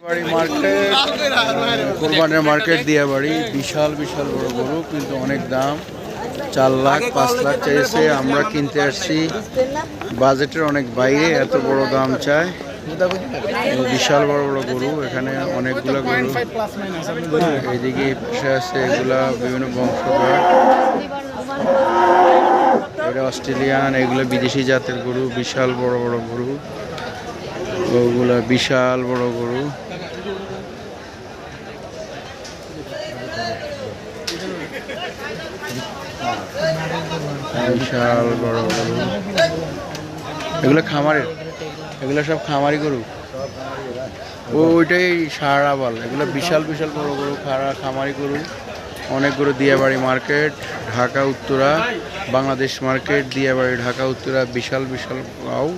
বাড়ি মার্কেট, কোরবানের মার্কেট দিয়া বাড়ি, বিশাল বিশাল বড় গরু, কিন্তু অনেক দাম। 4 লাখ 5 লাখ চাইছে, আমরা কিনতে আসছি বাজেটের অনেক বাইরে, এত বড় দাম চায়। বিশাল বড় বড় গরু, এখানে অনেকগুলো গরু। এইদিকে পাশে আছে এগুলা বিভিন্ন বংশধর, এটা অস্ট্রেলিয়ান, এগুলো বিদেশি জাতের গরু। বিশাল বড় বড় গরু, ওগুলা বিশাল বড় গরু। বিশাল বড় গরু, এগুলো খামারের, এগুলো সব খামারি গরু। ওইটাই সারাবাল, এগুলো বিশাল বিশাল বড় গরু, খামারি গরু। অনেক গরু। দিয়াবাড়ি মার্কেট, ঢাকা উত্তরা, বাংলাদেশ মার্কেট, দিয়াবাড়ি ঢাকা উত্তরা, বিশাল বিশাল গাও।